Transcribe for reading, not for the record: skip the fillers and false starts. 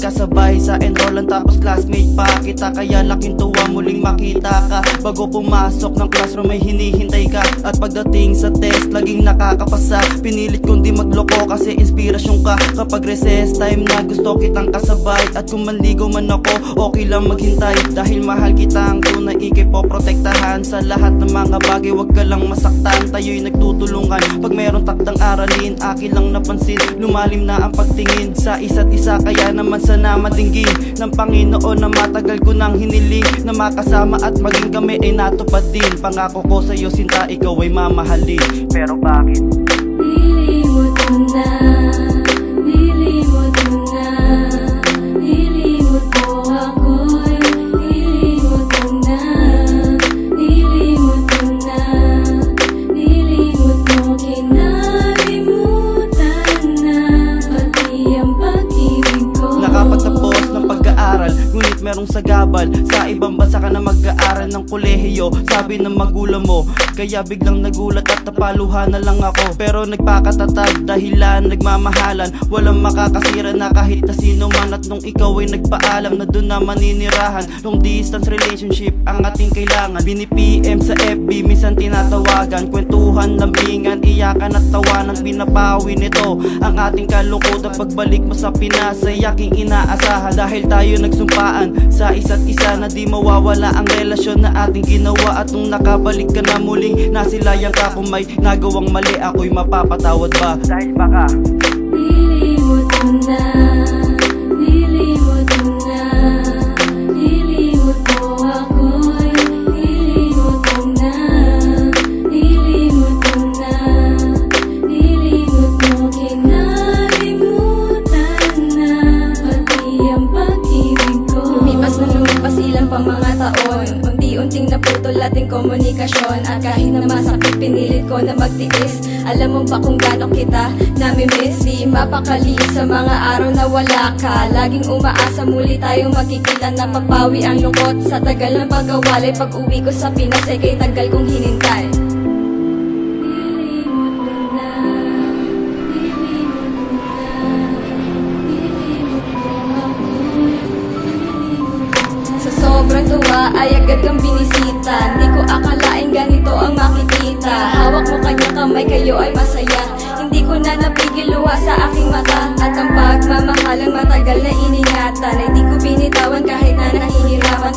magkasabay sa enrollan tapos classmate pa kita. Kaya laking tuwa muling makita ka. Bago pumasok ng classroom may hinihintay ka. At pagdating sa test laging nakakapasa. Pinilit kong di magloko kasi inspirasyon ka. Kapag recess time na gusto kitang kasabay. At kung manligaw man ako okay lang maghintay. Dahil mahal kita ang tunay ikipoprotektahan. Sa lahat ng mga bagay wag ka lang masaktan. Tayo'y nagtutulungan pag meron takdang aralin. Akin lang napansin lumalim na ang pagtingin sa isa't isa. Kaya naman sana madinggin ng Panginoon na matagal ko nang hiniling na makasama at maging kami ay natupad din. Pangako ko sa'yo sinta ikaw ay mamahalin. Pero bakit? Nilimot mo na, nilimot mo na, nilimot mo ako'y nilimot mo na, nilimot mo na, nilimot mo, kinalimutan na pati ang pag-ibig ko. Nakapagtapos ng pag-aaral ngunit merong sagabal. Sa ibang bansa ka na mag-aaral ng kolehiyo, sabi ng magulang mo. Kaya biglang nagulat at napaluhan na lang ako. Pero nagpakatatag dahilan nagmamahalan. Walang makakasira na kahit na sino man. At nung ikaw ay nagpaalam na dun na maninirahan. Long distance relationship ang ating kailangan. Bini-PM sa FB, minsan tinatawagan. Kwentuhan, lambingan, iyakan at tawanan. Pinapawi nito ang ating kalungkutan. Pagbalik mo sa Pinas ay aking inaasahan. Dahil tayo nagsumpaan sa isa't isa na di mawawala ang relasyon na ating ginawa. At nung nakabalik ka na muling nasilayan ka, kung may nagawang mali ako'y mapapatawad ba? Dahil baka Nilimot mo na, nilimot mo na, nilimot mo ako'y nilimot mo na, nilimot mo na, nilimot mo, kinalimutan na pati ang pag-ibig ko. Lumipas na lumipas ilang pa mga taon, unti-unting naputol ating komunikasyon. At kahit na masakit pinilit ko na magtiis. Alam mo ba kung gaano kita namimiss? Di mapakali sa mga araw na wala ka. Laging umaasa muli tayong magkikita na papawi ang lungkot sa tagal ng pag-awalay. Pag uwi ko sa Pinas ay kay tagal kong hinintay. Nilimot mo na, nilimot mo na, nilimot mo ako'y nilimot mo na. Sa sobrang tuwa ay agad kang binisita. Di ko akalain ganito ang makikita. Hawak mo kanyang kamay, kayo ay masaya. Hindi ko na napigil luha sa aking mata. At ang pagmamahalang matagal na iningatan ay di ko binitawan kahit na nahihirapan.